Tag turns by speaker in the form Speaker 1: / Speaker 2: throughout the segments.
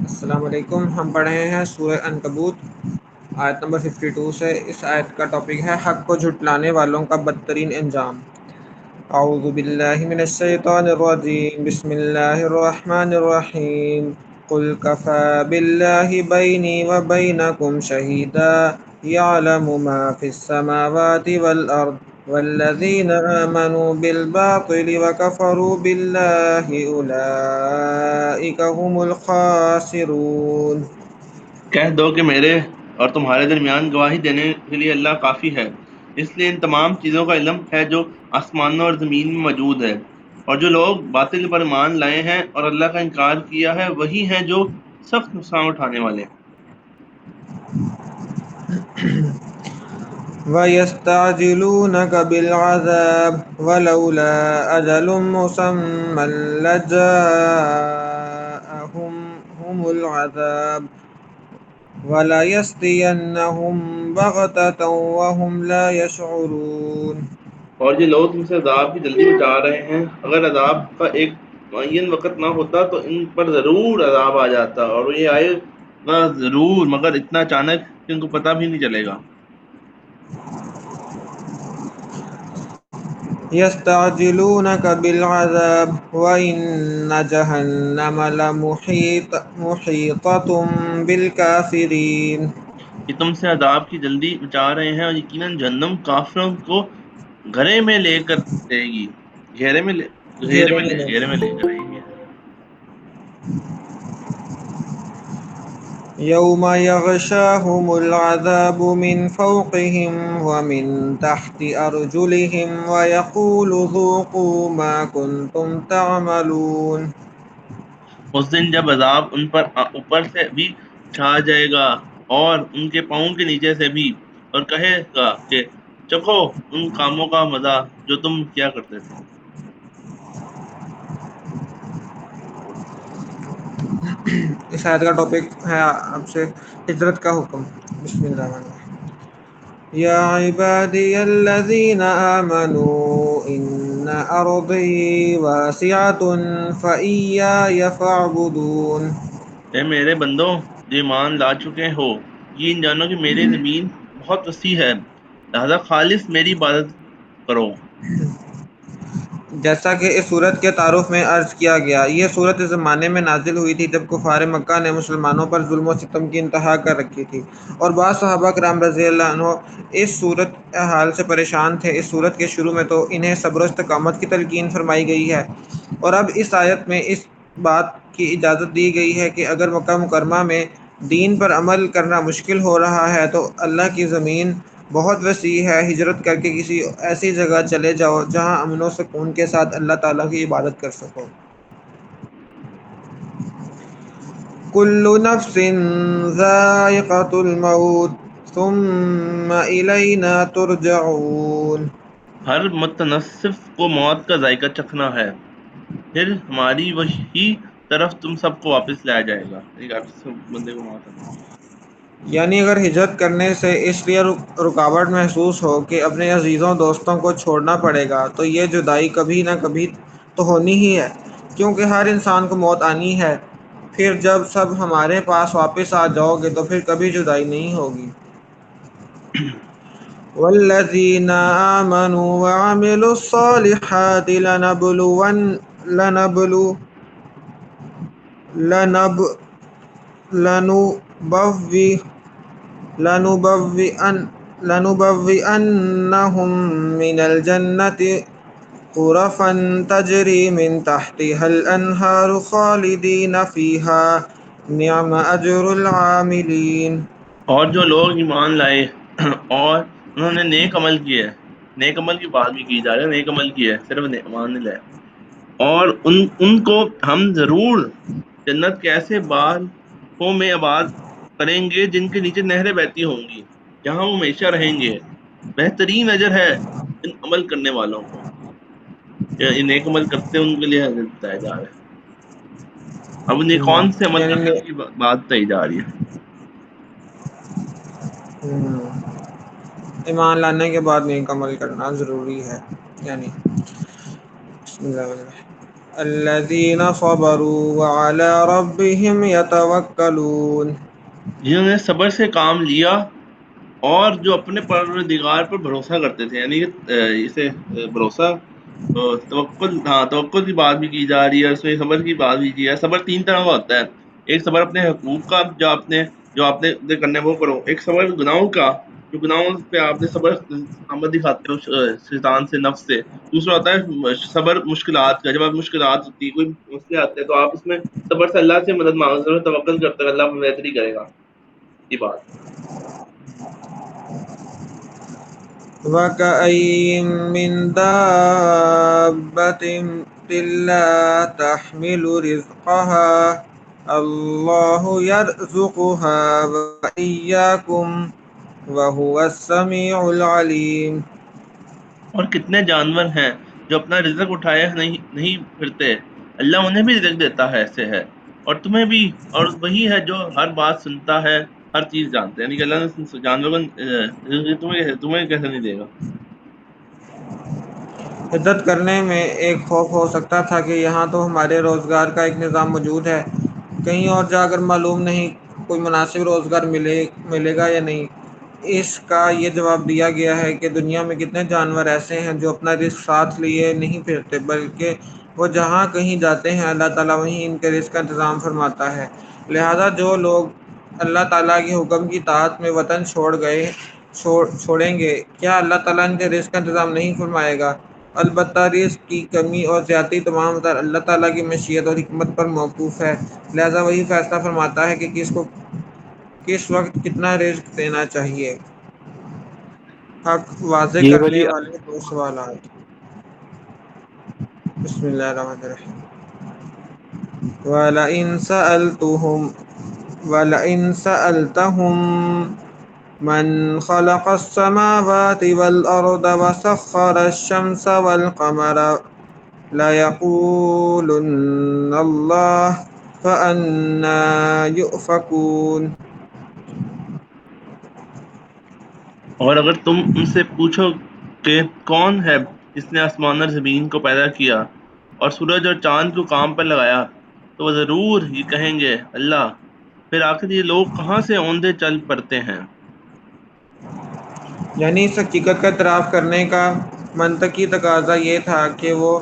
Speaker 1: السلام علیکم، ہم پڑھ رہے ہیں سورہ عنکبوت آیت نمبر 52 سے۔ اس آیت کا ٹاپک ہے حق کو جھٹلانے والوں کا بدترین انجام۔ اعوذ باللہ من الشیطان الرجیم، بسم اللہ الرحمن الرحیم۔ قل کفی باللہ بینی وبینکم شہیدا یعلم ما فی السماوات والارض والذین آمنوا بالباطل وکفروا باللہ اولئک هم الخاسرون۔
Speaker 2: کہہ دو کہ میرے اور تمہارے درمیان گواہی دینے کے لیے اللہ کافی ہے، اس لیے ان تمام چیزوں کا علم ہے جو آسمانوں اور زمین میں موجود ہے، اور جو لوگ باطل پر ایمان لائے ہیں اور اللہ کا انکار کیا ہے وہی ہیں جو سخت نقصان اٹھانے والے ہیں۔
Speaker 1: وَيَسْتَعْجِلُونَكَ بِالْعَذَابِ وَلَوْلَا أَجَلٌ مُّسَمًّى لَّجَاءَهُمُ الْعَذَابُ وَلَيَأْتِيَنَّهُم بَغْتَةً وَهُمْ لَا يَشْعُرُونَ۔
Speaker 2: اور یہ لوگ تم سے عذاب کی جلدی بچا رہے ہیں، اگر عذاب کا ایک معین وقت نہ ہوتا تو ان پر ضرور عذاب آ جاتا، اور یہ آئے گا ضرور، مگر اتنا اچانک کہ ان کو پتہ بھی نہیں چلے گا۔
Speaker 1: يستعجلونك بالعذاب وإن جهنم لمحيطة بالكافرين۔
Speaker 2: یہ تم سے عذاب کی جلدی مچا رہے ہیں، اور یقیناً جہنم کافروں کو گھرے میں لے کر دے گی،
Speaker 1: گھیرے میں لے
Speaker 2: گھیرے میں لے کر آئے گی۔
Speaker 1: يوم يغشاهم العذاب من فوقهم ومن تحت أرجلهم ويقول ذوقوا ما كنتم تعملون۔
Speaker 2: اس دن جب عذاب ان پر اوپر سے بھی چھا جائے گا اور ان کے پاؤں کے نیچے سے بھی، اور کہے گا کہ چکھو ان کاموں کا مزہ جو تم کیا کرتے تھے۔
Speaker 1: اس آیت کا ٹاپک ہے آپ سے ہجرت کا حکم۔ بسم اللہ الرحمن الرحیم۔ یا عبادی الذین آمنوا ان ارضی واسعۃ فإیایا فاعبدون۔
Speaker 2: اے میرے بندو جو ایمان لا چکے ہو، یقین جانو کہ میری زمین بہت وسیع ہے، لہذا خالص میری عبادت کرو۔
Speaker 1: جیسا کہ اس صورت کے تعارف میں عرض کیا گیا، یہ صورت اس زمانے میں نازل ہوئی تھی جب کفار مکہ نے مسلمانوں پر ظلم و ستم کی انتہا کر رکھی تھی، اور بعض صحابہ کرام رضی اللہ عنہ اس صورت حال سے پریشان تھے۔ اس صورت کے شروع میں تو انہیں صبر و استقامت کی تلقین فرمائی گئی ہے، اور اب اس آیت میں اس بات کی اجازت دی گئی ہے کہ اگر مکہ مکرمہ میں دین پر عمل کرنا مشکل ہو رہا ہے تو اللہ کی زمین بہت وسیع ہے، ہجرت کر کے کسی ایسی جگہ چلے جاؤ جہاں امن و سکون کے ساتھ اللہ تعالیٰ کی عبادت کر سکو۔ کل نفس ذائقۃ الموت ثم الینا ترجعون۔
Speaker 2: ہر متنصف کو موت کا ذائقہ چکھنا ہے، پھر ہماری وہی طرف تم سب کو واپس لایا جائے گا۔ ایک بندے کو موت آتی ہے۔
Speaker 1: یعنی اگر ہجرت کرنے سے اس لیے رکاوٹ محسوس ہو کہ اپنے عزیزوں دوستوں کو چھوڑنا پڑے گا، تو یہ جدائی کبھی نہ کبھی تو ہونی ہی ہے، کیونکہ ہر انسان کو موت آنی ہے۔ پھر جب سب ہمارے پاس واپس آ جاؤ گے تو پھر کبھی جدائی نہیں ہوگی۔ والذین آمنوا وعملوا الصالحات لنبلو لنب لنبوی لنبوئنهم من الجنة غرفا تجری من تحتها الانہار خالدین فیہا نعم اجر العاملین۔
Speaker 2: اور جو لوگ ایمان لائے اور انہوں نے نیک عمل کیے، نیک عمل کی بات بھی کی جا رہی ہے، نیک عمل کیے صرف ایمان نہیں لائے، اور ان کو ہم ضرور جنت کے ایسے باغوں میں آباد کریں گے جن کے نیچے نہریں بہتی ہوں گی، جہاں وہ ہمیشہ رہیں گے۔ بہترین اجر ہے ان عمل کرنے والوں کو، یا یہ نیک عمل کرتے ہیں ان کے لیے بتایا جا رہا ہے۔ اب یہ کون سے عمل کرتے ہیں اس کی بات بتائی جا رہی ہے۔
Speaker 1: ایمان لانے کے بعد نیک عمل کرنا ضروری ہے، یعنی بسم اللہ الرحمن الرحیم۔ الذين صبروا وعلى ربهم يتوكلون.
Speaker 2: جنہوں نے صبر سے کام لیا اور جو اپنے پروردگار پر بھروسہ کرتے تھے، یعنی اسے بھروسہ توکل، ہاں توکل کی بات بھی کی جا رہی ہے، اس میں صبر کی بات بھی کی ہے. صبر تین طرح کا ہوتا ہے. ایک صبر اپنے حقوق کا، جو آپ نے کرنے وہ کرو. ایک صبر گناہوں کا، جو گناہوں پہ آپ نے صبر عمل دکھاتے ہو شیطان سے، نفس سے. دوسرا ہوتا ہے صبر مشکلات کا، جب آپ مشکلات ہوتی ہے، کوئی مسئلے آتے ہیں تو آپ اس میں صبر سے اللہ سے مدد مانگتے ہو، توکل کرتے ہو اللہ بہتری کرے گا. یہ بات.
Speaker 1: وكأين من دابة لا تحمل رزقها الله يرزقها وإياكم وهو السميع العليم.
Speaker 2: اور کتنے جانور ہیں جو اپنا رزق اٹھائے نہیں پھرتے، اللہ انہیں بھی رزق دیتا ہے، ایسے ہے. اور تمہیں بھی، اور وہی ہے جو ہر بات سنتا ہے، ہر چیز جانتا ہے. یعنی کہ اللہ نے جانوروں کو رزق تمہیں کیسے نہیں دے گا.
Speaker 1: عدت کرنے میں ایک خوف ہو سکتا تھا کہ یہاں تو ہمارے روزگار کا ایک نظام موجود ہے، کہیں اور جا کر معلوم نہیں کوئی مناسب روزگار ملے گا یا نہیں. اس کا یہ جواب دیا گیا ہے کہ دنیا میں کتنے جانور ایسے ہیں جو اپنا رزق ساتھ لیے نہیں پھرتے، بلکہ وہ جہاں کہیں جاتے ہیں اللہ تعالیٰ وہیں ان کے رزق کا انتظام فرماتا ہے. لہذا جو لوگ اللہ تعالیٰ کے حکم کی اطاعت میں وطن چھوڑیں گے، کیا اللہ تعالیٰ ان کے رزق کا انتظام نہیں فرمائے گا؟ البتہ رزق کی کمی اور زیادتی تمام تر اللہ تعالیٰ کی مشیت اور حکمت پر موقوف ہے. لہذا وہی فیصلہ فرماتا ہے کہ کس کو کس وقت کتنا رزق دینا چاہیے. حق واضح
Speaker 3: یہ
Speaker 1: کرنے
Speaker 3: والی
Speaker 1: والے دو سوالات. بسم اللہ الرحمن الرحیم. وَلَئِن سَأَلْتَهُم مَّنْ خَلَقَ السَّمَاوَاتِ وَالْأَرْضَ وَسَخَّرَ الشَّمْسَ وَالْقَمَرَ لَيَقُولُنَّ اللَّهُ فَأَنَّىٰ يُؤْفَكُونَ.
Speaker 2: اور اگر تم ان سے پوچھو کہ کون ہے جس نے آسمان اور زمین کو پیدا کیا اور سورج اور چاند کو کام پر لگایا، تو وہ ضرور یہ کہیں گے اللہ. پھر آخر یہ لوگ کہاں سے اوندے چل پڑتے ہیں.
Speaker 1: یعنی اس حقیقت کا اعتراف کرنے کا منطقی تقاضا یہ تھا کہ وہ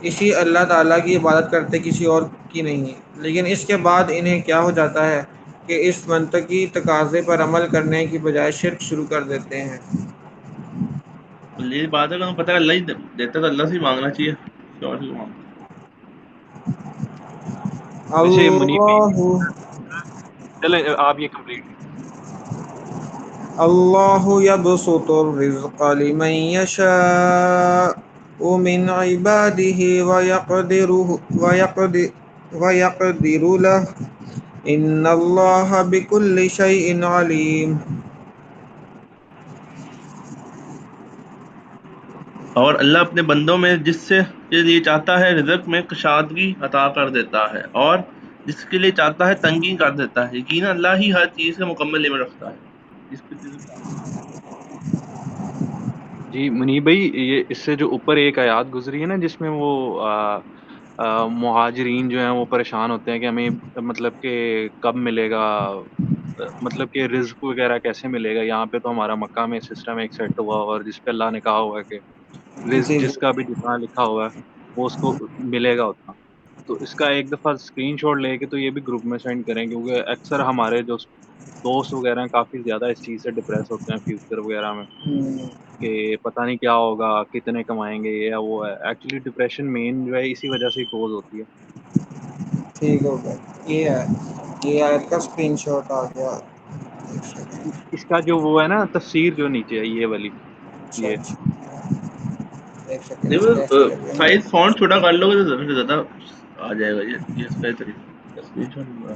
Speaker 1: اسی اللہ تعالیٰ کی عبادت کرتے، کسی اور کی نہیں. لیکن اس کے بعد انہیں کیا ہو جاتا ہے کہ اس منطقی تقاضے پر عمل کرنے کی بجائے شرک شروع کر دیتے ہیں.
Speaker 2: یہ بات ہے کہ پتہ ہے اللہ ہی دیتا، تو اللہ سے ہی مانگنا چاہیے، کسی اور سے کیوں مانگنا.
Speaker 3: ویسے منیب بھائی،
Speaker 1: اللہ
Speaker 3: چلیں آپ یہ کمپلیٹ.
Speaker 1: اللہ یبسط الرزق لمن یشاء من عباده ويقدر له ان اللہ بكل شيء علیم.
Speaker 2: اور اللہ اپنے بندوں میں جس سے کے لیے چاہتا ہے رزق میں کشادگی عطا کر دیتا ہے، اور جس کے لیے چاہتا ہے تنگی کر دیتا ہے. یقینا اللہ ہی ہر چیز کا مکمل علم رکھتا ہے. جس پہ رزق چاہتا ہے.
Speaker 3: جی منیب بھائی، یہ اس سے جو اوپر ایک آیات گزری ہے نا، جس میں وہ مہاجرین جو ہیں وہ پریشان ہوتے ہیں کہ ہمیں مطلب کہ کب ملے گا، مطلب کہ رزق وغیرہ کیسے ملے گا. یہاں پہ تو ہمارا مکہ میں سسٹم ایک سیٹ ہوا، اور جس پہ اللہ نے کہا ہوا ہے کہ رزق
Speaker 1: جی جی
Speaker 3: جس کا بھی جتنا لکھا ہوا ہے وہ اس کو ملے گا اتنا. تو اس کا ایک دفعہ اسکرین شاٹ لے کے تو یہ بھی گروپ میں سینڈ کریں، کیونکہ اکثر ہمارے جو دوست وغیرہ ہیں کافی زیادہ اس چیز سے ڈپریس ہوتے ہیں فیوچر وغیرہ میں، کہ پتہ نہیں کیا ہوگا، کتنے کمائیں گے، یہ وہ ہے. ایکچولی ڈپریشن مین جو ہے اسی وجہ سے ہی کوز ہوتی ہے.
Speaker 1: ٹھیک ہو گیا. یہ ہے، یہ آیت کا اسکرین شاٹ آ گیا. ایک سیکنڈ.
Speaker 3: اس کا جو وہ ہے نا تفسیر جو نیچے ہے یہ والی،
Speaker 1: اچھا
Speaker 3: یہ
Speaker 1: اچھا، ایک سیکنڈ
Speaker 2: نہیں
Speaker 1: اس کا
Speaker 2: وہ
Speaker 1: ایکسپلین کرنا.
Speaker 2: سائز فونٹ چھوٹا کر لو گے تو زیادہ سے زیادہ آ جائے گا. یہ اس کا طریقہ اسکرین شاٹ نہیں بنا.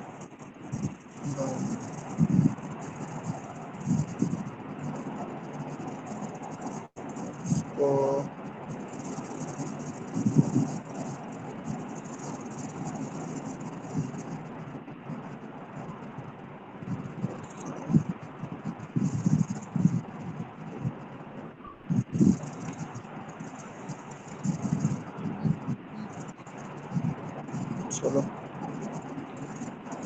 Speaker 1: تو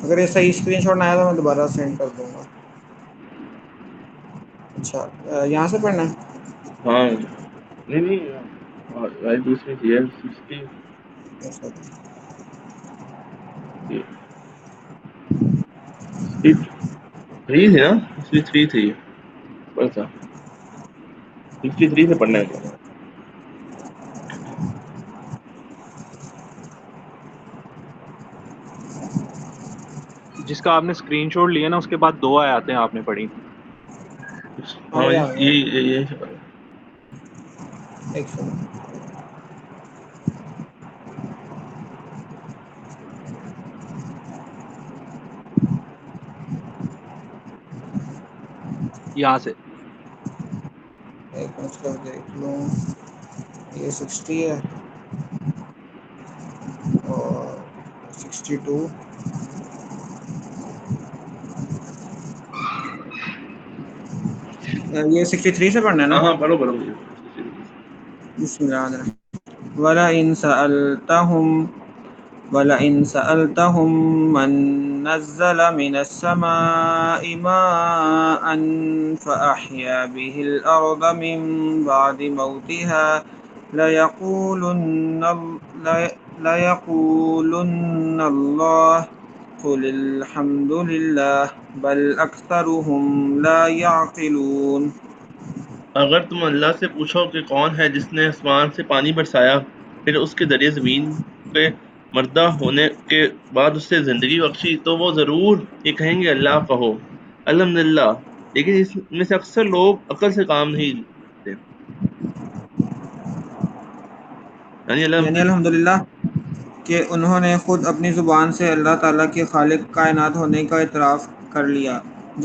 Speaker 1: اگر یہ صحیح اسکرین شاٹ نہ آیا تو میں دوبارہ سینڈ کر دوں گا. اچھا یہاں سے پڑھنا ہے.
Speaker 2: ہاں نہیں دوسری تھی 63 تھی نا 63 تھی پر تھا 63 سے پڑھنا ہے تو.
Speaker 3: جس کا آپ نے اسکرین شاٹ لیا نا اس کے بعد 2 آیاتیں آپ نے پڑھی تھی.
Speaker 2: ہاں
Speaker 1: یہ آ گیا.
Speaker 2: یہ
Speaker 1: ایک سیکنڈ.
Speaker 3: یہاں سے
Speaker 1: ایک منٹ کا دیکھ لوں. یہ 60 ہے اور 62. یہ 63 سے پڑھنا ہے نا.
Speaker 2: ہاں پڑھو
Speaker 1: بسم اللہ الرحمن الرحیم. وَلَئِنْ سَأَلْتَهُمْ مَنْ نَزَّلَ مِنَ السَّمَاءِ مَاءً فَأَحْيَا بِهِ الْأَرْضَ مِنْ بَعْدِ مَوْتِهَا لَيَقُولُنَّ اللَّهُ قُلِ الْحَمْدُ لِلَّهِ بَلْ أَكْثَرُهُمْ لَا يَعْقِلُونَ.
Speaker 2: اگر تم اللہ سے پوچھو کہ کون ہے جس نے آسمان سے پانی برسایا پھر اس کے ذریعے زمین کے مردہ ہونے کے بعد اس سے زندگی بخشی تو وہ ضرور یہ کہیں گے اللہ کہو الحمدللہ، لیکن اس میں سے اکثر لوگ عقل سے کام نہیں لیتے.
Speaker 1: یعنی الحمدللہ کہ انہوں نے خود اپنی زبان سے اللہ تعالیٰ کے خالق کائنات ہونے کا اعتراف کر لیا،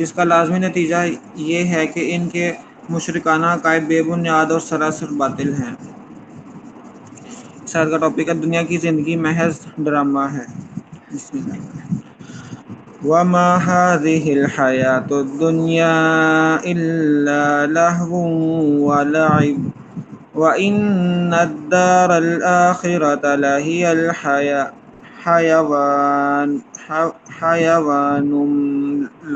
Speaker 1: جس کا لازمی نتیجہ یہ ہے کہ ان کے مشرکانہ عقائد بے بنیاد اور سراسر باطل ہیں. شاید کا ٹاپک ہے دنیا کی زندگی محض ڈرامہ ہے. بسم اللہ. وَمَا هَٰذِهِ الْحَيَاةُ الدُّنْيَا إِلَّا لَهْوٌ وَلَعِبٌ وَإِنَّ الدَّارَ الْآخِرَةَ لَهِيَ الْحَيَوَانُ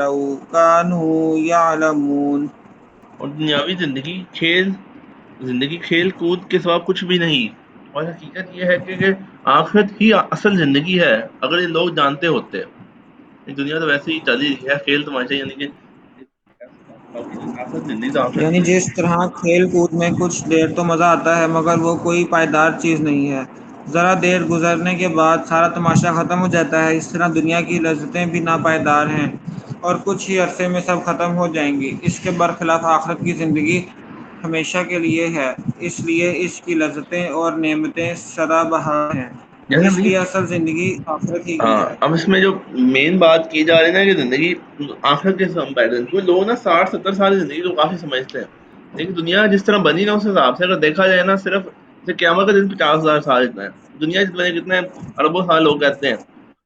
Speaker 1: لَوْ كَانُوا يَعْلَمُونَ.
Speaker 2: اور دنیاوی زندگی کھیل کود کے سوا کچھ بھی نہیں، اور حقیقت یہ ہے کہ آخرت ہی اصل زندگی ہے اگر یہ لوگ جانتے ہوتے. دنیا تو ویسے ہی چل ہی رہی ہے کھیل تماشا، یعنی کہ آخرت زندگی تو آخرت
Speaker 1: یعنی
Speaker 2: ہی ہے.
Speaker 1: جس طرح کھیل کود میں کچھ دیر تو مزہ آتا ہے مگر وہ کوئی پائیدار چیز نہیں ہے، ذرا دیر گزرنے کے بعد سارا تماشا ختم ہو جاتا ہے. اس طرح دنیا کی لذتیں بھی ناپائیدار ہیں اور کچھ ہی عرصے میں سب ختم ہو جائیں گی. اس کے برخلاف آخرت کی زندگی ہمیشہ کے لیے ہے، اس لیے اس کی لذتیں اور نعمتیں سدا بہار ہیں.
Speaker 2: جیسے
Speaker 1: اس
Speaker 2: نہیں.
Speaker 1: لیے اصل زندگی آخرت ہی کی
Speaker 2: ہاں
Speaker 1: ہے.
Speaker 2: اب اس میں جو مین بات کی جا رہی ہے نا کہ زندگی آخرت کے کمپیرزن میں لوگ نا 60-70 سال کی زندگی کو کافی سمجھتے ہیں، لیکن دنیا جس طرح بنی نا اس حساب سے اگر دیکھا جائے نا صرف جیسے قیامت کا دن 50,000 سال اتنا ہے. دنیا جتنے کتنے اربوں سال لوگ کہتے ہیں.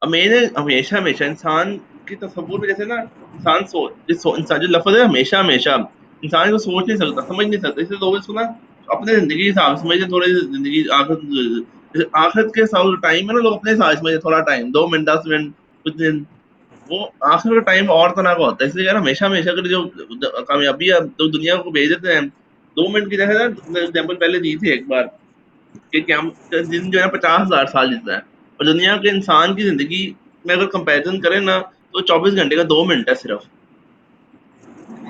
Speaker 2: اب میں نے ہمیشہ انسان کی تصور میں جیسے نا انسان جو لفظ ہے ہمیشہ انسان کو سوچ نہیں سکتا سمجھ نہیں سکتا، اس لیے لوگ اس کو نا اپنے زندگی کے حساب سے سمجھتے تھوڑی زندگی آخرت کے ساتھ ٹائم ہے نا لوگ اپنے حساب سے تھوڑا ٹائم 2 منٹ 10 منٹ کچھ دن، وہ آخر کا ٹائم اور طرح کا ہوتا ہے. اس لیے ہمیشہ کا جو کامیابی ہے تو دنیا کو بھیج دیتے ہیں 2 منٹ کی جگہ ایگزامپل پہلے دی تھی ایک بار کہ دن جو ہے 50,000 سال جیتا ہے، اور دنیا کے انسان کی زندگی میں اگر کمپیرزن کریں نا تو 24 گھنٹے کا 2 منٹ ہے صرف.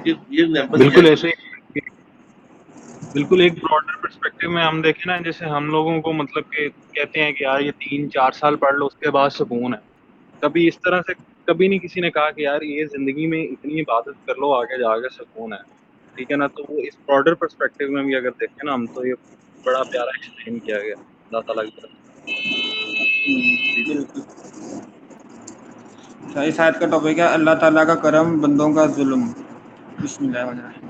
Speaker 2: یہ ایگزامپل دیا
Speaker 3: بالکل
Speaker 2: ہے.
Speaker 3: ایسے ہی. بالکل ایک براڈر پرسپیکٹو میں ہم دیکھیں نا، جیسے ہم لوگوں کو مطلب کہ کہتے ہیں کہ یار یہ 3-4 سال پڑھ لو اس کے بعد سکون ہے. کبھی اس طرح سے کبھی نہیں کسی نے کہا کہ یار یہ زندگی میں اتنی عبادت کر لو آگے جا کے سکون ہے، ٹھیک ہے نا. تو وہ اس براڈر پرسپیکٹو میں بھی اگر دیکھیں نا ہم تو یہ بڑا پیارا ایکسپلین کیا گیا اللہ تعالیٰ کی طرف.
Speaker 1: بالکل. اس آیت کا ٹاپک ہے اللہ تعالیٰ کا کرم بندوں کا ظلم. بسم اللہ الرحمن الرحیم.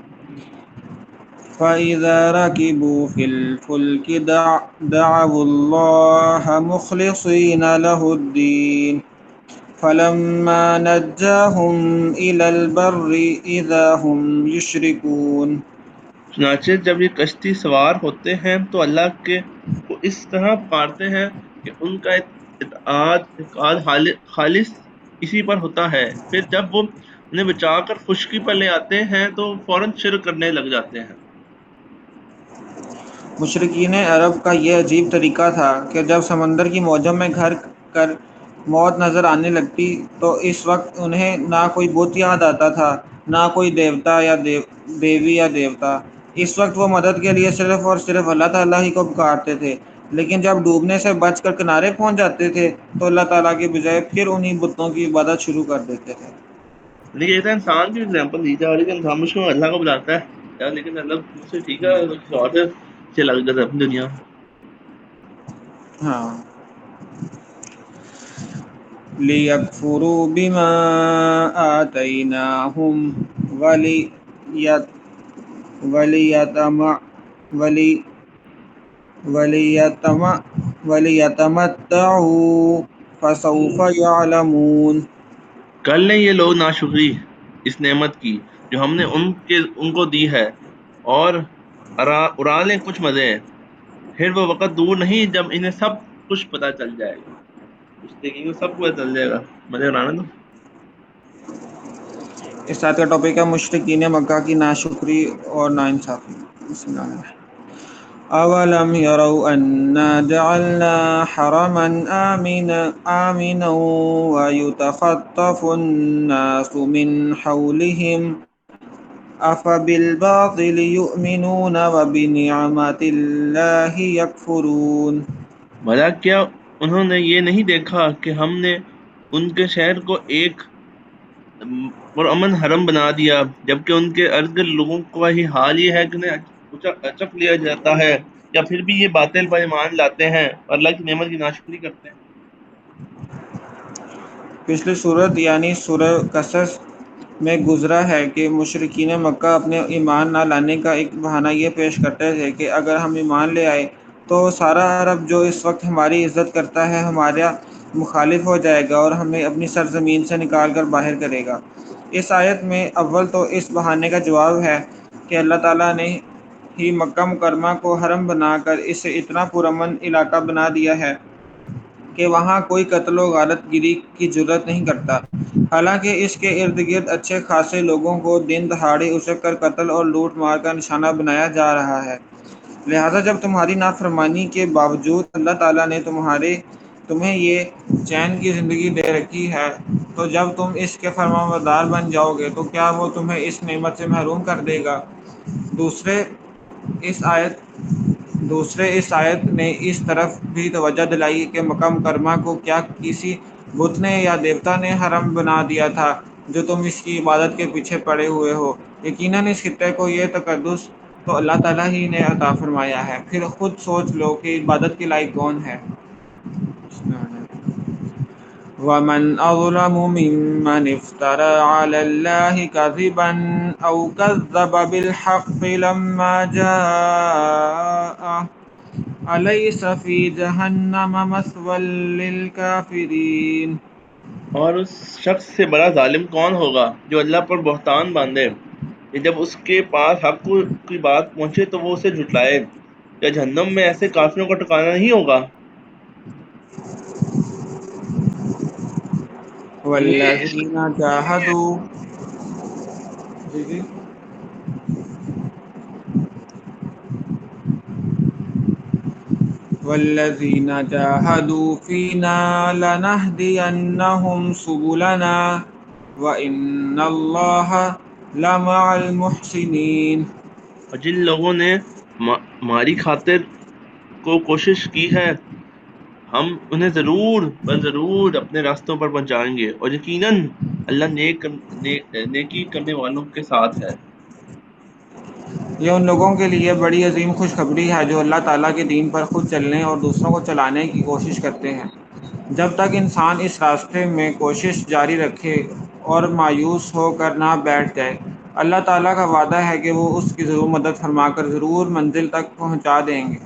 Speaker 1: فَإِذَا رَكِبُوا فِي الْفُلْكِ دَعَوُا اللَّهَ مُخْلِصِينَ لَهُ الدِّينَ فَلَمَّا نَجَّاهُمْ إِلَى الْبَرِّ إِذَا هُمْ يُشْرِكُونَ.
Speaker 2: چنانچہ جب یہ کشتی سوار ہوتے ہیں تو اللہ کو اس طرح پکارتے ہیں کہ ان کا اطاعت خالص اسی پر ہوتا ہے. پھر جب وہ انہیں بچا کر خشکی پر لے آتے ہیں تو فوراً شرک کرنے لگ جاتے ہیں.
Speaker 1: مشرکین عرب کا یہ عجیب طریقہ تھا کہ جب سمندر کی موجوں میں گھر کر موت نظر آنے لگتی تو اس وقت انہیں نہ کوئی بت یاد آتا تھا، نہ کوئی دیوتا یا دیوی یا دیوتا. اس وقت وہ مدد کے لیے صرف اور صرف اللہ تعالیٰ ہی کو پکارتے تھے. لیکن جب ڈوبنے سے بچ کر کنارے پہنچ جاتے تھے تو اللہ تعالیٰ کے بجائے پھر انہی بتوں کی عبادت شروع کر دیتے تھے.
Speaker 2: لیکن یہ تو انسان کی ایگزامپل دی جا رہی ہے کہ انسان مجھ کو اللہ کو بلاتا ہے یار، لیکن اللہ مجھ سے ٹھیک ہے کسی اور سے لگ جاتا ہے اپنی دنیا.
Speaker 1: ہاں. لِيَكْفُرُوا بِمَا آتَيْنَاهُمْ وَلِيَتَمَعَّ وَلِي وَلِيَتَمَتَّعُوا فَسَوْفَ يَعْلَمُونَ.
Speaker 2: کر لیں یہ لوگ ناشکری اس نعمت کی جو ہم نے ان کو دی ہے، اور اڑا لیں کچھ مزے. پھر وہ وقت دور نہیں جب انہیں سب کچھ پتہ چل جائے گا. کچھ دیکھیں گے سب کو پتہ چل جائے گا. مزے اڑانا تو.
Speaker 1: اس رات کا ٹاپک ہے مشرکین مکہ کی ناشکری اور ناانصافی. بسم اللہ الرحمن الرحیم. اولم يروا انا جعلنا حرما آمنا ويتخطف الناس من حولهم افبالباطل يؤمنون وبنعمت الله يكفرون.
Speaker 2: بھلا کیا انہوں نے یہ نہیں دیکھا کہ ہم نے ان کے شہر کو ایک پرامن حرم بنا دیا، جبکہ ان کے ارد گرد لوگوں کا ہی حال یہ ہے کہ انہیں اچک لیا جاتا ہے، یا پھر بھی یہ باطل پر ایمان لاتے ہیں اور اللہ کی نعمت کی ناشکری کرتے ہیں.
Speaker 1: پچھلی صورت یعنی سورہ قصص میں گزرا ہے کہ مشرکین مکہ اپنے ایمان نہ لانے کا ایک بہانہ یہ پیش کرتے تھے کہ اگر ہم ایمان لے آئے تو سارا عرب جو اس وقت ہماری عزت کرتا ہے ہمارا مخالف ہو جائے گا اور ہمیں اپنی سرزمین سے نکال کر باہر کرے گا. اس آیت میں اول تو اس بہانے کا جواب ہے کہ اللہ تعالیٰ نے ہی مکہ مکرمہ کو حرم بنا کر اسے اتنا پرامن علاقہ بنا دیا ہے کہ وہاں کوئی قتل و غارت گری کی جرات نہیں کرتا. حالانکہ اس کے ارد گرد اچھے خاصے لوگوں کو دن دہاڑے اچک کر قتل اور لوٹ مار کا نشانہ بنایا جا رہا ہے. لہٰذا جب تمہاری نافرمانی کے باوجود اللہ تعالیٰ نے تمہیں یہ چین کی زندگی دے رکھی ہے تو جب تم اس کے فرمانبردار بن جاؤ گے تو کیا وہ تمہیں اس نعمت سے محروم کر دے گا؟ دوسرے اس آیت نے اس طرف بھی توجہ دلائی کہ مکہ مکرمہ کو کیا کسی بت نے یا دیوتا نے حرم بنا دیا تھا جو تم اس کی عبادت کے پیچھے پڑے ہوئے ہو. یقیناً اس خطے کو یہ تقدس تو اللہ تعالیٰ ہی نے عطا فرمایا ہے. پھر خود سوچ لو کہ عبادت کے لائق کون ہے. وَمَنْ أَظْلَمُ مِمَّنِ افْتَرَىٰ عَلَى اللَّهِ كَذِبًا أَوْ كَذَّبَ بِالْحَقِّ لَمَّا جَاءَهُ أَلَيْسَ فِي جَهَنَّمَ مَثْوًى لِّلْكَافِرِينَ.
Speaker 2: اور اس شخص سے بڑا ظالم کون ہوگا جو اللہ پر بہتان باندھے کہ جب اس کے پاس حق کی بات پہنچے تو وہ اسے جھٹلائے. کیا جہنم میں ایسے کافروں کا ٹھکانہ نہیں ہوگا؟
Speaker 1: والذین جاہدوا والذین جاہدوا فینا لنہدینہم سبلنا وإن اللہ لمع المحسنین.
Speaker 2: اور جن لوگوں نے ہماری خاطر کو کوشش کی ہے ہم انہیں ضرور اپنے راستوں پر پہنچائیں گے، اور یقیناً اللہ نیکی کرنے والوں کے ساتھ ہے.
Speaker 1: یہ ان لوگوں کے لیے بڑی عظیم خوشخبری ہے جو اللہ تعالیٰ کے دین پر خود چلنے اور دوسروں کو چلانے کی کوشش کرتے ہیں. جب تک انسان اس راستے میں کوشش جاری رکھے اور مایوس ہو کر نہ بیٹھ جائے، اللہ تعالیٰ کا وعدہ ہے کہ وہ اس کی ضرور مدد فرما کر ضرور منزل تک پہنچا دیں گے.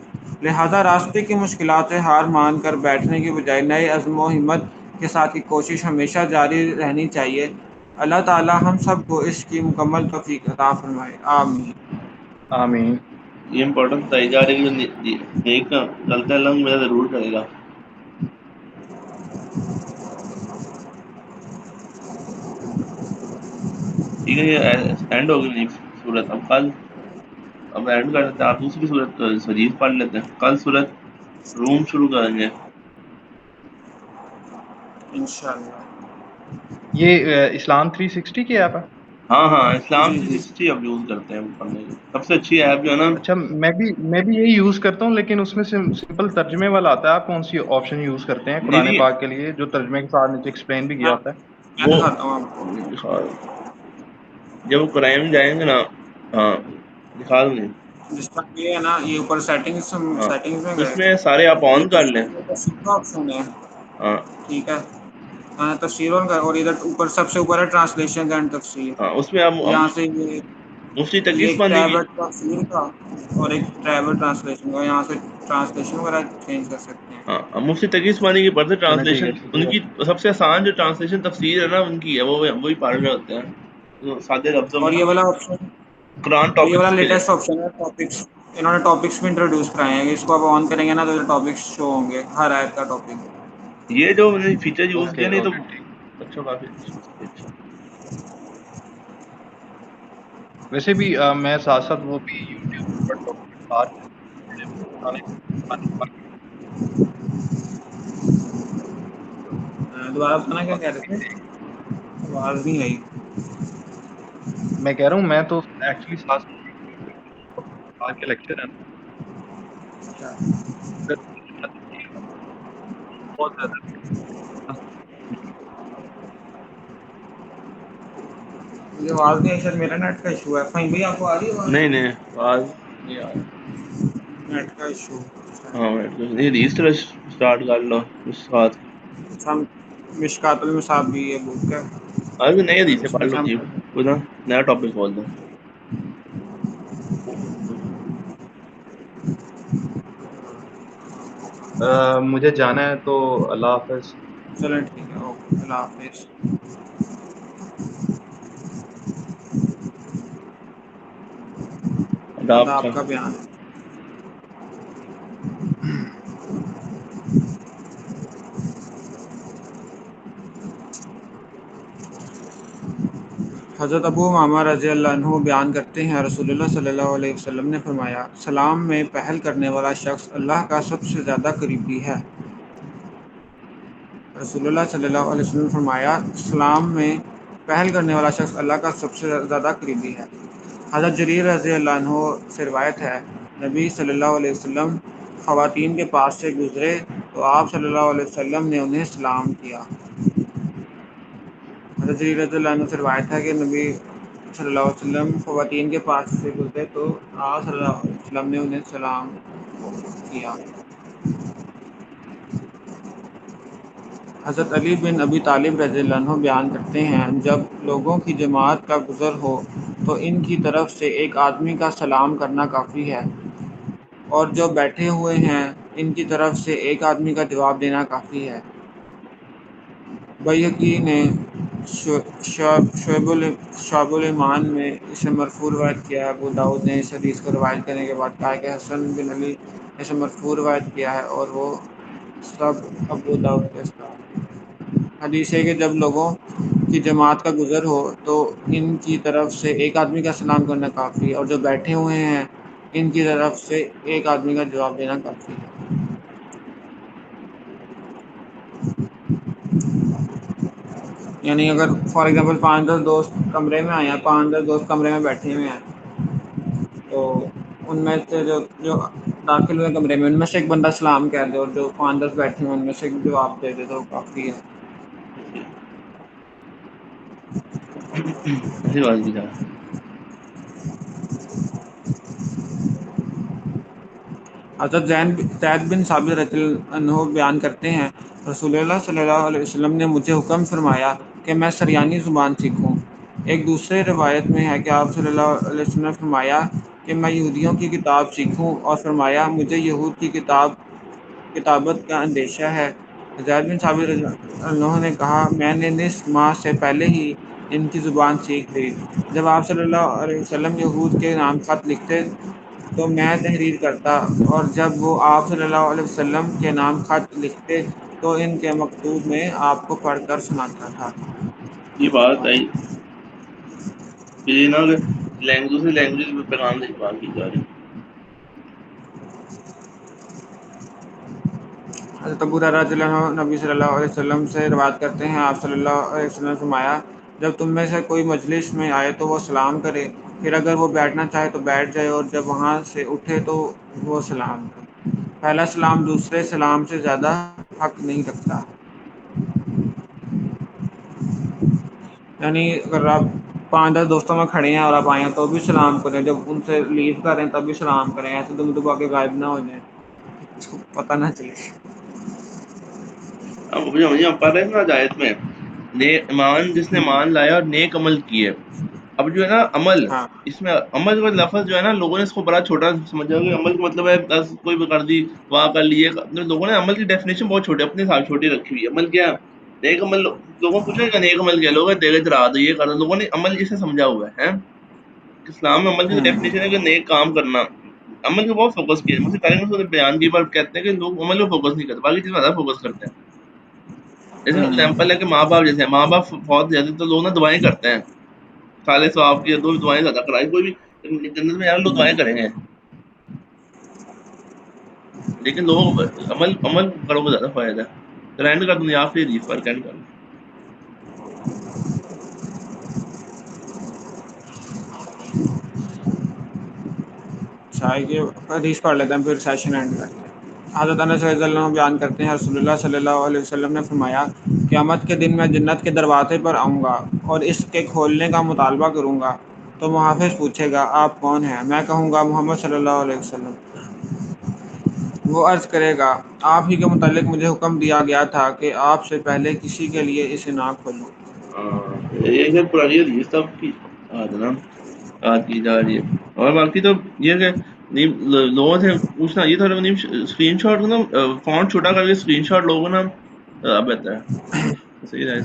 Speaker 1: لہذا راستے کی مشکلات سے ہار مان کر بیٹھنے کے بجائے نئے عزم و ہمت کے ساتھ کی کوشش ہمیشہ جاری رہنی چاہیے. اللہ تعالیٰ ہم سب کو اس کی مکمل توفیق عطا فرمائے. آمین.
Speaker 3: آمین.
Speaker 2: یہ امپورٹنٹ بتائی جا رہی ہے کہ نیک کرتا ہے اللہ میرا ضرور کرے گا. ٹھیک ہے، یہ اینڈ ہو گئی صورت. اب کل اب اینڈ کر دیتے ہیں. آپ دوسری صورت سجیز پڑھ لیتے ہیں. کل صورت روم شروع کریں گے.
Speaker 1: انشاءاللہ.
Speaker 3: یہ اسلام 360 کی ایپ ہے؟
Speaker 2: ہاں اسلام
Speaker 1: جی جی
Speaker 2: 360 اب یوز کرتے ہیں پڑھنے کی. سب سے اچھی ایپ جو ہے نا.
Speaker 3: اچھا، میں بھی یہی یوز کرتا ہوں، لیکن اس میں سمپل ترجمے والا آتا ہے. آپ کون سی آپشن یوز کرتے ہیں
Speaker 2: نہیں
Speaker 3: قرآن
Speaker 2: نہیں
Speaker 3: پاک کے لیے جو ترجمے کے ساتھ نیچے ایکسپلین بھی کیا ہوتا ہے؟
Speaker 1: میں
Speaker 2: وہ
Speaker 1: دکھاتا ہوں آپ کو.
Speaker 2: جب قرآن میں جائیں گے نا. ہاں دکھا دوں گی.
Speaker 1: جس طرح یہ ہے نا، یہ اوپر سیٹنگز
Speaker 2: ہاں
Speaker 1: میں گئے.
Speaker 2: اس میں سارے آپ
Speaker 1: یہ
Speaker 2: آن کر لیں.
Speaker 1: تفسیر کا آپشن ہے.
Speaker 2: ہاں
Speaker 1: ٹھیک ہے. تفسیر آن کر، اور ادھر اوپر سب سے اوپر ہے ٹرانسلیشن اینڈ تفسیر.
Speaker 2: ہاں اس میں اب
Speaker 1: یہاں سے
Speaker 2: مفتی تقی
Speaker 1: یہ ایک
Speaker 2: عثمانی
Speaker 1: ٹیب
Speaker 2: کی.
Speaker 1: ہے تفسیر کا، اور ایک ٹیب ہے ٹرانسلیشن کا. یہاں سے ٹرانسلیشن وغیرہ چینج کر سکتے ہیں.
Speaker 2: ہاں اب مفتی تقی عثمانی کی پڑھتے
Speaker 3: چلیں ٹھیک
Speaker 2: ٹرانسلیشن.
Speaker 3: ہے،
Speaker 2: ان
Speaker 3: شکریہ.
Speaker 2: کی سب سے آسان جو ٹرانسلیشن تفسیر ہے نا ان کی ہے، وہ وہی پڑھ رہے ہوتے ہیں سادے لفظوں میں
Speaker 1: اور
Speaker 2: نا.
Speaker 1: یہ والا آپشن،
Speaker 2: قرآن
Speaker 1: اور یہ والا
Speaker 2: ٹاپکس کے لیے.
Speaker 1: لیٹسٹ آپشن ہے ٹاپکس. انہوں نے ٹاپکس بھی انٹروڈیوس کرائے ہیں. اس کو آپ آن کریں گے نا تو ٹاپکس شو ہوں گے، ہر آیت کا ٹاپک.
Speaker 2: یہ جو میں نے فیچر یوز کیا
Speaker 3: اوکے
Speaker 2: نہیں تو
Speaker 3: اوکے ٹھیک.
Speaker 2: اچھا کافی اچھا.
Speaker 3: ویسے بھی میں ساتھ ساتھ وہ بھی یوٹیوب پر ڈاکٹر
Speaker 1: دوبارہ بتانا کیا کہہ رہے تھے؟ آواز نہیں آئی.
Speaker 3: میں کہہ رہا ہوں، میں تو ایکچولی ساتھ ساتھ کے لیکچر ہے بہت زیادہ.
Speaker 1: مجھے آواز نہیں آئی. شاید میرا نیٹ کا ایشو ہے. فہیم بھائی آپ کو آ رہی ہے آواز؟
Speaker 2: نہیں نہیں آواز نہیں آ رہی.
Speaker 1: نیٹ کا ایشو.
Speaker 2: ہاں نہیں ریجسٹر اسٹارٹ کر لو اس ساتھ.
Speaker 1: مشکات المصابیح یہ بک ہے.
Speaker 2: ابھی نہیں حدیث سے
Speaker 1: اس
Speaker 2: پڑھ
Speaker 1: میں
Speaker 2: لو
Speaker 1: سے ہم
Speaker 2: تھی. کوئی نا نیا ٹاپک کھول دو.
Speaker 3: مجھے جانا ہے تو اللہ حافظ.
Speaker 1: چلیں ٹھیک ہے. اوکے اللہ حافظ. آداب کا بیان. حضرت ابو امامہ رضی اللہ عنہ بیان کرتے ہیں، رسول اللہ صلی اللہ علیہ وسلم نے فرمایا، سلام میں پہل کرنے والا شخص اللہ کا سب سے زیادہ قریبی ہے. رسول اللہ صلی اللہ علیہ وسلم نے فرمایا، سلام میں پہل کرنے والا شخص اللہ کا سب سے زیادہ قریبی ہے. حضرت جریر رضی اللہ عنہ سے روایت ہے، نبی صلی اللہ علیہ وسلم خواتین کے پاس سے گزرے تو آپ صلی اللہ علیہ وسلم نے انہیں سلام کیا. حضرت جریر رضی اللہ عنہ سے روایت ہے کہ نبی صلی اللہ علیہ وسلم خواتین کے پاس سے گزرے تو آپ صلی اللہ علیہ وسلم نے انہیں سلام کیا. حضرت علی بن ابی طالب رضی اللہ عنہ بیان کرتے ہیں، جب لوگوں کی جماعت کا گزر ہو تو ان کی طرف سے ایک آدمی کا سلام کرنا کافی ہے، اور جو بیٹھے ہوئے ہیں ان کی طرف سے ایک آدمی کا جواب دینا کافی ہے. بیہقی نے شعب الایمان میں اسے مرفوع روایت کیا ہے. ابو داؤد نے اس حدیث کو روایت کرنے کے بعد کہا کہ حسن بن علی اسے مرفوع روایت کیا ہے، اور وہ سب ابو داؤد کے استاد ہیں. حدیث ہے کہ جب لوگوں کی جماعت کا گزر ہو تو ان کی طرف سے ایک آدمی کا سلام کرنا کافی ہے، اور جو بیٹھے ہوئے ہیں ان کی طرف سے ایک آدمی کا جواب دینا کافی ہے. یعنی اگر فار ایگزامپل 5-10 دوست کمرے میں آئے ہیں، 5-10 دوست کمرے میں بیٹھے ہوئے ہیں، تو ان میں سے جو داخل ہوئے کمرے میں ان میں سے ایک بندہ سلام کہہ دے، اور جو 5-10 بیٹھے ہیں ان میں سے ایک جواب دے دے تو کافی ہے.
Speaker 2: ایسی بات بھی تھا.
Speaker 1: حضرت زید بن ثابت رضی اللہ عنہ بیان کرتے ہیں، رسول اللہ صلی اللہ علیہ وسلم نے مجھے حکم فرمایا کہ میں سریانی زبان سیکھوں. ایک دوسرے روایت میں ہے کہ آپ صلی اللہ علیہ وسلم نے فرمایا کہ میں یہودیوں کی کتاب سیکھوں، اور فرمایا مجھے یہود کی کتابت کا اندیشہ ہے. زید بن ثابت رضی اللہ عنہ نے کہا، میں نے نصف ماہ سے پہلے ہی ان کی زبان سیکھ لی. جب آپ صلی اللہ علیہ وسلم یہود کے نام خط لکھتے تو میں تحریر کرتا، اور جب وہ آپ صلی اللہ علیہ وسلم کے نام خط لکھتے تو ان کے مکتوب میں آپ کو پڑھ کر سناتا تھا.
Speaker 2: یہ بات آئی. کہ یہ نا کہ دوسری لینگویج میں پیغام نہیں بات کی جا رہی.
Speaker 1: حضرت ابو ہریرہ رضی اللہ عنہ نبی صلی اللہ علیہ وسلم سے روایت کرتے ہیں، آپ صلی اللہ علیہ وسلم نے فرمایا، جب تم میں سے کوئی مجلس میں آئے تو وہ سلام کرے، پھر اگر وہ بیٹھنا چاہے تو بیٹھ جائے، اور جب وہاں سے اٹھے تو وہ سلام کرے. پہلا سلام دوسرے سلام سے زیادہ حق نہیں رکھتا. یعنی اگر آپ 5-10 دوستوں میں کھڑے ہیں اور آپ آئے ہیں تو بھی سلام کریں، جب ان سے لیو کریں تب بھی سلام کریں، ایسے دم دبا کے غائب نہ ہو جائیں، پتہ نہ چلے.
Speaker 2: اب مجھے پڑھ رہے نا ہدایت میں ایمان جس نے مان لایا اور نیک عمل کیے. اب جو ہے نا عمل،
Speaker 1: ہاں
Speaker 2: اس میں عمل کا لفظ جو ہے نا لوگوں نے اس کو بڑا چھوٹا سمجھا کہ عمل کا مطلب ہے بس کوئی بھی کر دی واہ کر لیے. لوگوں نے عمل کی ڈیفینیشن بہت چھوٹی اپنے ساتھ چھوٹی رکھی ہوئی ہے. عمل کیا ہے؟ نیک عمل. لوگوں کو پوچھا کہ نیک عمل کیا، لوگ دے چڑھا دو یہ کر دو. لوگوں نے عمل جسے سمجھا ہوا ہے. اسلام میں عمل کی ڈیفینیشن ہے کہ نیک کام کرنا. عمل کو بہت فوکس کیا ہے. مجھے تعلیم بیان کی بار کہتے ہیں کہ لوگ عمل کو فوکس نہیں کرتے، باقی چیز میں زیادہ فوکس کرتے ہیں. جیسے ایگزامپل ہے کہ ماں باپ، جیسے ماں باپ بہت زیادہ تو لوگ نا دعائیں کرتے ہیں، خالے صاحب کی دو دعائیں زیادہ کرائی. کوئی بھی جنت میں یار لوگ دعائیں کریں گے، لیکن لوگ عمل کرو کو زیادہ فائدہ ہے. رینڈ کر دوں آخری حدیث پر کینڈ کر دوں.
Speaker 1: کہ حدیث پڑھ لیتے ہیں پھر سیشن اینڈ کرتے ہیں. حضرت انس رضی اللہ عنہ بیان کرتے ہیں، رسول اللہ صلی اللہ علیہ وسلم نے فرمایا، قیامت کے دن میں جنت کے دروازے پر آؤں گا اور اس کے کھولنے کا مطالبہ کروں گا تو محافظ پوچھے گا، آپ کون ہیں؟ میں کہوں گا، محمد صلی اللہ علیہ وسلم. وہ عرض کرے گا، آپ ہی کے متعلق مجھے حکم دیا گیا تھا کہ آپ سے پہلے کسی کے لیے اسے نہ کھولوں.
Speaker 2: یہ پرانی حدیث سب کی یاد کی جا رہی ہے. اور باقی تو یہ کہ لوگوں سے پوچھنا یہ تھا، اسکرین شاٹ نا فونٹ چھوٹا کر کے اسکرین شاٹ لوگوں نا بہتر ہے. صحیح ہے.